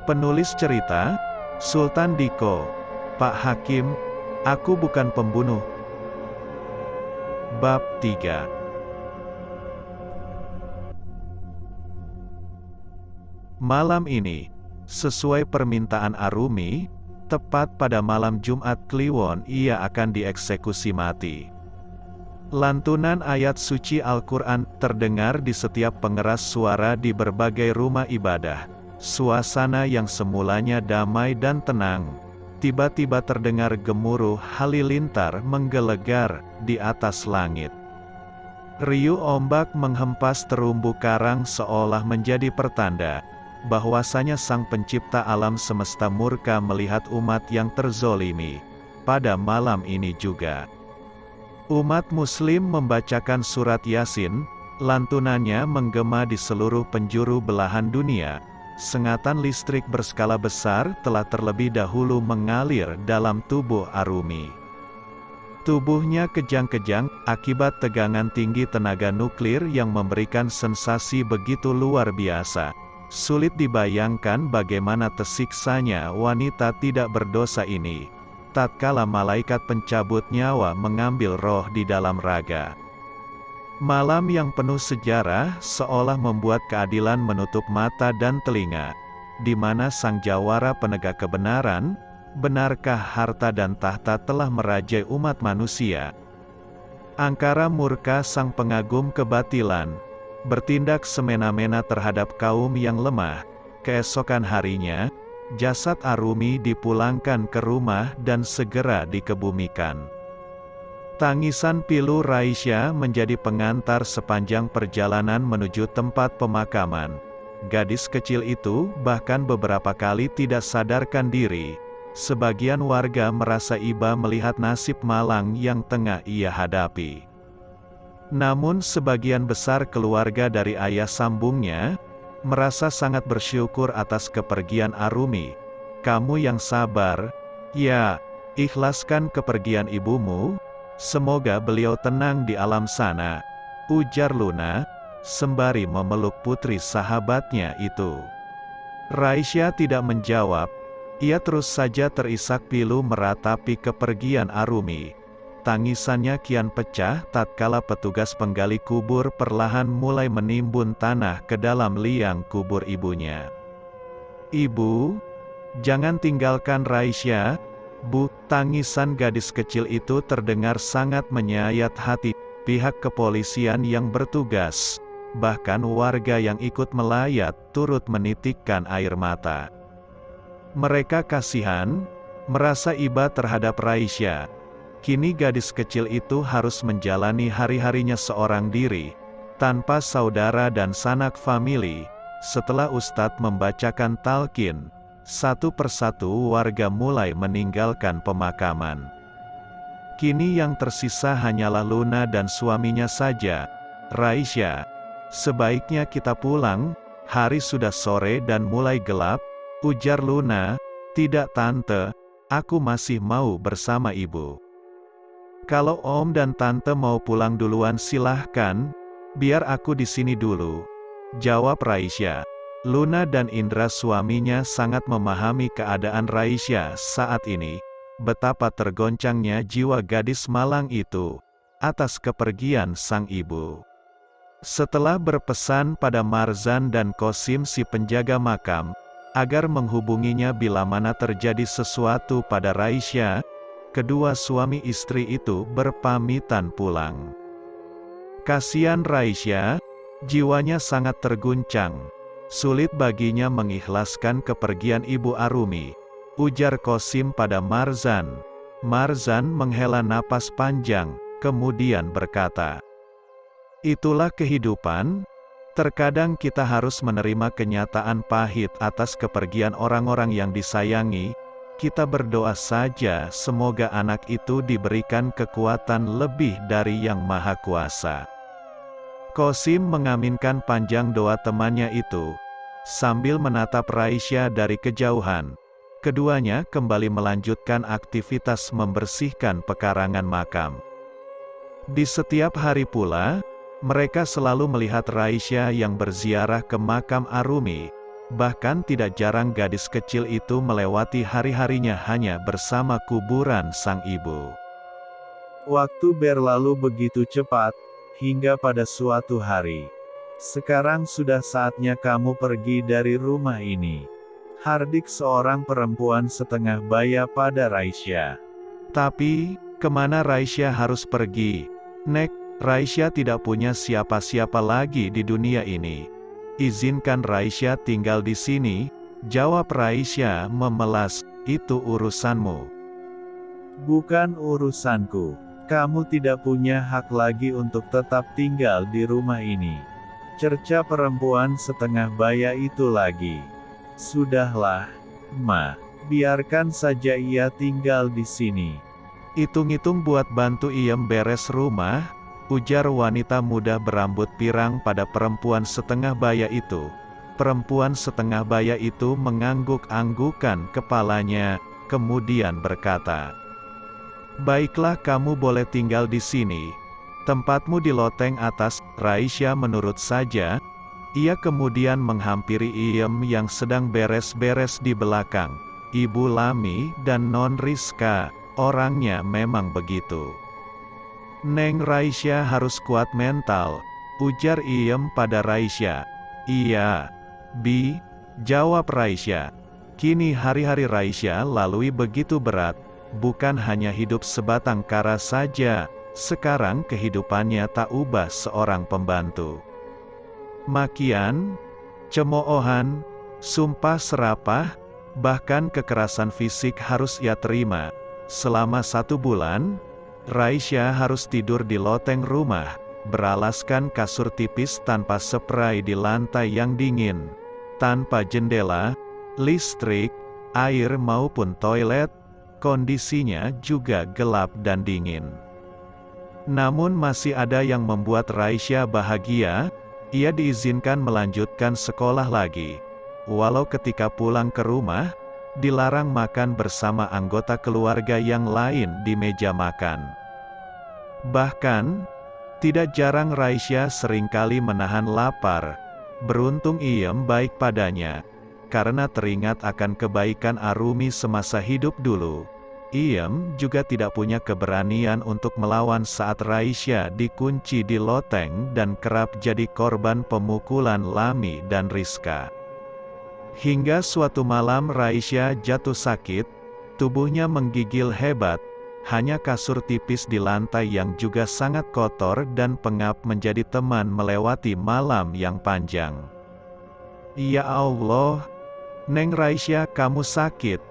Penulis cerita, Sultan Diko. Pak Hakim, aku bukan pembunuh. Bab 3. Malam ini, sesuai permintaan Arumi, tepat pada malam Jumat Kliwon ia akan dieksekusi mati. Lantunan ayat suci Al-Quran terdengar di setiap pengeras suara di berbagai rumah ibadah. Suasana yang semulanya damai dan tenang, tiba-tiba terdengar gemuruh halilintar menggelegar di atas langit. Riuh ombak menghempas terumbu karang seolah menjadi pertanda bahwasanya Sang Pencipta alam semesta murka melihat umat yang terzolimi. Pada malam ini juga, umat Muslim membacakan surat Yasin, lantunannya menggema di seluruh penjuru belahan dunia. Sengatan listrik berskala besar telah terlebih dahulu mengalir dalam tubuh Arumi. Tubuhnya kejang-kejang akibat tegangan tinggi tenaga nuklir yang memberikan sensasi begitu luar biasa. Sulit dibayangkan bagaimana tersiksanya wanita tidak berdosa ini, tatkala malaikat pencabut nyawa mengambil roh di dalam raga. Malam yang penuh sejarah seolah membuat keadilan menutup mata dan telinga, di mana Sang Jawara penegak kebenaran, benarkah harta dan tahta telah merajai umat manusia? Angkara murka Sang Pengagum Kebatilan, bertindak semena-mena terhadap kaum yang lemah. Keesokan harinya, jasad Arumi dipulangkan ke rumah dan segera dikebumikan. Tangisan pilu Raisya menjadi pengantar sepanjang perjalanan menuju tempat pemakaman. Gadis kecil itu bahkan beberapa kali tidak sadarkan diri. Sebagian warga merasa iba melihat nasib malang yang tengah ia hadapi. Namun sebagian besar keluarga dari ayah sambungnya merasa sangat bersyukur atas kepergian Arumi. "Kamu yang sabar, ya, ikhlaskan kepergian ibumu. Semoga beliau tenang di alam sana," ujar Luna, sembari memeluk putri sahabatnya itu. Raisya tidak menjawab, ia terus saja terisak pilu meratapi kepergian Arumi. Tangisannya kian pecah tatkala petugas penggali kubur perlahan mulai menimbun tanah ke dalam liang kubur ibunya. "Ibu, jangan tinggalkan Raisya, Bu." Tangisan gadis kecil itu terdengar sangat menyayat hati. Pihak kepolisian yang bertugas, bahkan warga yang ikut melayat, turut menitikkan air mata. Mereka kasihan, merasa iba terhadap Raisya. Kini gadis kecil itu harus menjalani hari-harinya seorang diri, tanpa saudara dan sanak famili. Setelah Ustadz membacakan talqin, satu persatu warga mulai meninggalkan pemakaman. Kini yang tersisa hanyalah Luna dan suaminya saja. "Raisya, sebaiknya kita pulang, hari sudah sore dan mulai gelap," ujar Luna. "Tidak tante, aku masih mau bersama ibu." "Kalau om dan tante mau pulang duluan silahkan, biar aku di sini dulu," jawab Raisya. Luna dan Indra suaminya sangat memahami keadaan Raisya saat ini, betapa tergoncangnya jiwa gadis malang itu atas kepergian sang ibu. Setelah berpesan pada Marzan dan Kosim si penjaga makam, agar menghubunginya bila mana terjadi sesuatu pada Raisya, kedua suami istri itu berpamitan pulang. Kasihan Raisya, jiwanya sangat terguncang. Sulit baginya mengikhlaskan kepergian ibu Arumi, ujar Kosim pada Marzan. Marzan menghela napas panjang, kemudian berkata, "Itulah kehidupan. Terkadang kita harus menerima kenyataan pahit atas kepergian orang-orang yang disayangi. Kita berdoa saja semoga anak itu diberikan kekuatan lebih dari Yang Maha Kuasa." Kosim mengaminkan panjang doa temannya itu. Sambil menatap Raisya dari kejauhan, keduanya kembali melanjutkan aktivitas membersihkan pekarangan makam. Di setiap hari pula, mereka selalu melihat Raisya yang berziarah ke makam Arumi. Bahkan tidak jarang gadis kecil itu melewati hari-harinya hanya bersama kuburan sang ibu. Waktu berlalu begitu cepat, hingga pada suatu hari. Sekarang sudah saatnya kamu pergi dari rumah ini. Hardik seorang perempuan setengah baya pada Raisya. Tapi, kemana Raisya harus pergi? Nek, Raisya tidak punya siapa-siapa lagi di dunia ini. Izinkan Raisya tinggal di sini, jawab Raisya memelas, itu urusanmu. Bukan urusanku. Kamu tidak punya hak lagi untuk tetap tinggal di rumah ini. Cerca perempuan setengah baya itu lagi. Sudahlah, Ma. Biarkan saja ia tinggal di sini. Hitung-hitung buat bantu Iem beres rumah, ujar wanita muda berambut pirang pada perempuan setengah baya itu. Perempuan setengah baya itu mengangguk-anggukan kepalanya, kemudian berkata, "Baiklah, kamu boleh tinggal di sini. Tempatmu di loteng atas." Raisya menurut saja. Ia kemudian menghampiri Iem yang sedang beres-beres di belakang. Ibu Lami dan Non Rizka, orangnya memang begitu. "Neng Raisya harus kuat mental," ujar Iem pada Raisya. "Iya, Bi," jawab Raisya. Kini hari-hari Raisya lalui begitu berat, bukan hanya hidup sebatang kara saja, sekarang kehidupannya tak ubah seorang pembantu. Makian, cemoohan, sumpah serapah, bahkan kekerasan fisik harus ia terima. Selama 1 bulan, Raisya harus tidur di loteng rumah, beralaskan kasur tipis tanpa spray di lantai yang dingin, tanpa jendela, listrik, air maupun toilet, kondisinya juga gelap dan dingin. Namun masih ada yang membuat Raisya bahagia. Ia diizinkan melanjutkan sekolah lagi. Walau ketika pulang ke rumah, dilarang makan bersama anggota keluarga yang lain di meja makan. Bahkan, tidak jarang Raisya seringkali menahan lapar. Beruntung Iem baik padanya, karena teringat akan kebaikan Arumi semasa hidup dulu. Iem juga tidak punya keberanian untuk melawan saat Raisya dikunci di loteng dan kerap jadi korban pemukulan Lami dan Rizka. Hingga suatu malam Raisya jatuh sakit, tubuhnya menggigil hebat, hanya kasur tipis di lantai yang juga sangat kotor dan pengap menjadi teman melewati malam yang panjang. "Ya Allah, Neng Raisya, kamu sakit,"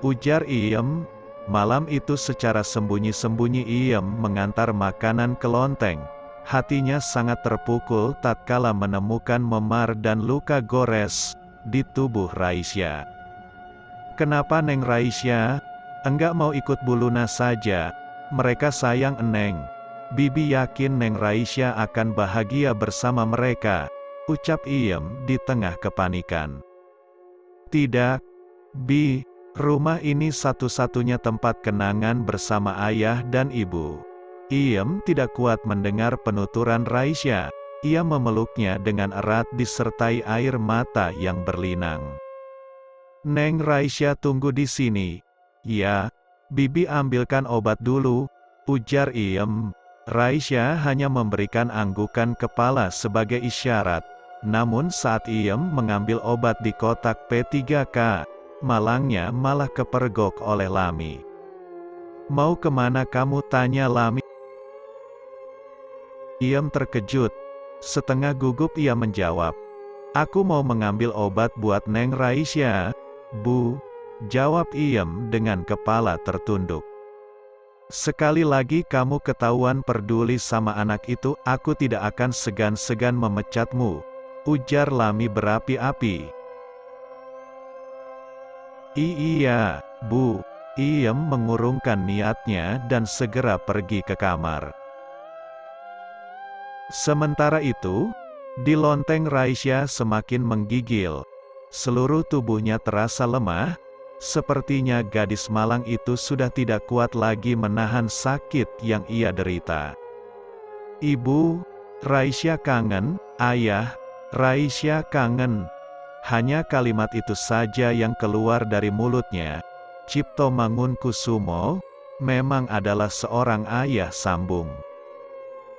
ujar Iem. Malam itu secara sembunyi-sembunyi Iem mengantar makanan ke lonteng. Hatinya sangat terpukul tatkala menemukan memar dan luka gores di tubuh Raisya. "Kenapa Neng Raisya enggak mau ikut Buluna saja? Mereka sayang Eneng. Bibi yakin Neng Raisya akan bahagia bersama mereka," ucap Iem di tengah kepanikan. "Tidak, Bi. Rumah ini satu-satunya tempat kenangan bersama ayah dan ibu." Iem tidak kuat mendengar penuturan Raisya. Ia memeluknya dengan erat disertai air mata yang berlinang. "Neng Raisya tunggu di sini." "Ya, Bibi ambilkan obat dulu," ujar Iem. Raisya hanya memberikan anggukan kepala sebagai isyarat. Namun saat Iem mengambil obat di kotak P3K, malangnya malah kepergok oleh Lami. "Mau kemana kamu?" tanya Lami. Iem terkejut. Setengah gugup ia menjawab, "Aku mau mengambil obat buat Neng Raisya, Bu," jawab Iem dengan kepala tertunduk. "Sekali lagi kamu ketahuan peduli sama anak itu, aku tidak akan segan-segan memecatmu," ujar Lami berapi-api. "Iya, Bu." Iem mengurungkan niatnya dan segera pergi ke kamar. Sementara itu, di lonteng Raisya semakin menggigil. Seluruh tubuhnya terasa lemah, sepertinya gadis malang itu sudah tidak kuat lagi menahan sakit yang ia derita. "Ibu, Raisya kangen, Ayah, Raisya kangen." Hanya kalimat itu saja yang keluar dari mulutnya. Cipto Mangunkusumo memang adalah seorang ayah sambung.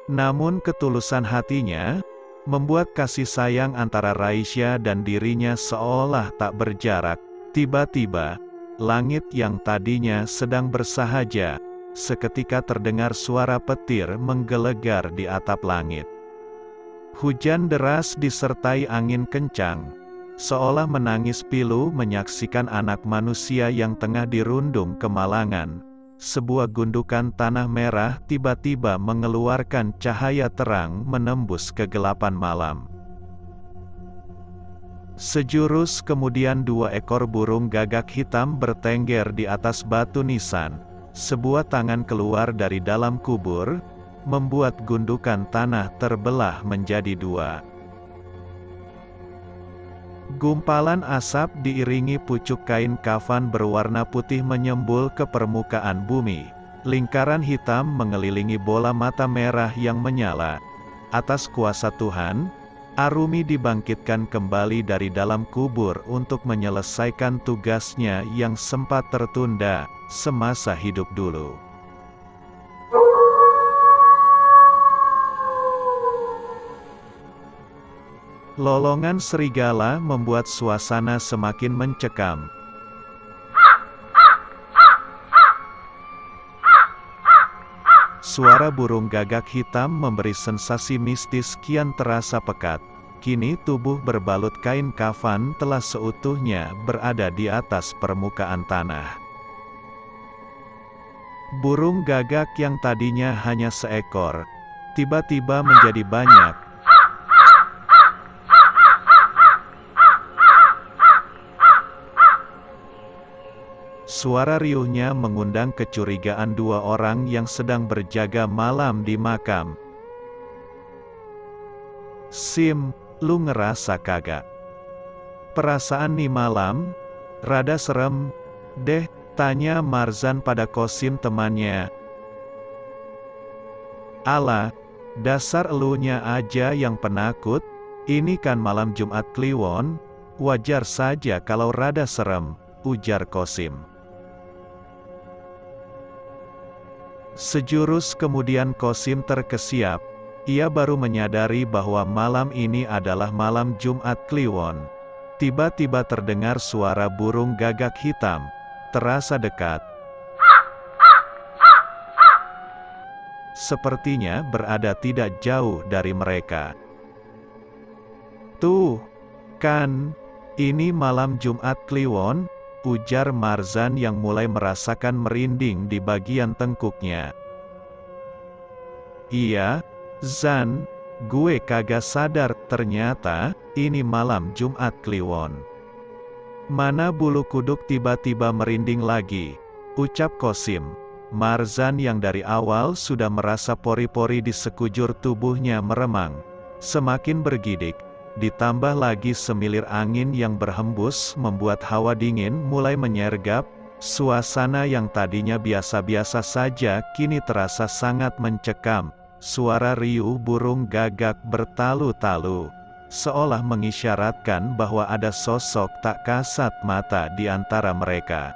Namun ketulusan hatinya membuat kasih sayang antara Raisya dan dirinya seolah tak berjarak. Tiba-tiba, langit yang tadinya sedang bersahaja, seketika terdengar suara petir menggelegar di atap langit. Hujan deras disertai angin kencang, seolah menangis pilu menyaksikan anak manusia yang tengah dirundung kemalangan. Sebuah gundukan tanah merah tiba-tiba mengeluarkan cahaya terang menembus kegelapan malam. Sejurus kemudian 2 ekor burung gagak hitam bertengger di atas batu nisan. Sebuah tangan keluar dari dalam kubur, membuat gundukan tanah terbelah menjadi 2. Gumpalan asap diiringi pucuk kain kafan berwarna putih menyembul ke permukaan bumi. Lingkaran hitam mengelilingi bola mata merah yang menyala. Atas kuasa Tuhan, Arumi dibangkitkan kembali dari dalam kubur untuk menyelesaikan tugasnya yang sempat tertunda semasa hidup dulu. Lolongan serigala membuat suasana semakin mencekam. Suara burung gagak hitam memberi sensasi mistis kian terasa pekat. Kini tubuh berbalut kain kafan telah seutuhnya berada di atas permukaan tanah. Burung gagak yang tadinya hanya seekor, tiba-tiba menjadi banyak. Suara riuhnya mengundang kecurigaan 2 orang yang sedang berjaga malam di makam. "Sim, lu ngerasa kagak? Perasaan nih malam rada serem deh," tanya Marzan pada Qasim temannya. "Alah, dasar elunya aja yang penakut, ini kan malam Jumat Kliwon, wajar saja kalau rada serem," ujar Qasim. Sejurus kemudian Qasim terkesiap. Ia baru menyadari bahwa malam ini adalah malam Jumat Kliwon. Tiba-tiba terdengar suara burung gagak hitam, terasa dekat. Sepertinya berada tidak jauh dari mereka. "Tuh, kan, ini malam Jumat Kliwon," ujar Marzan yang mulai merasakan merinding di bagian tengkuknya. "Iya, Zan, gue kagak sadar, ternyata ini malam Jumat Kliwon." "Mana bulu kuduk?" tiba-tiba merinding lagi, ucap Qasim. Marzan yang dari awal sudah merasa pori-pori di sekujur tubuhnya meremang, semakin bergidik. Ditambah lagi semilir angin yang berhembus membuat hawa dingin mulai menyergap. Suasana yang tadinya biasa-biasa saja kini terasa sangat mencekam. Suara riuh burung gagak bertalu-talu, seolah mengisyaratkan bahwa ada sosok tak kasat mata di antara mereka.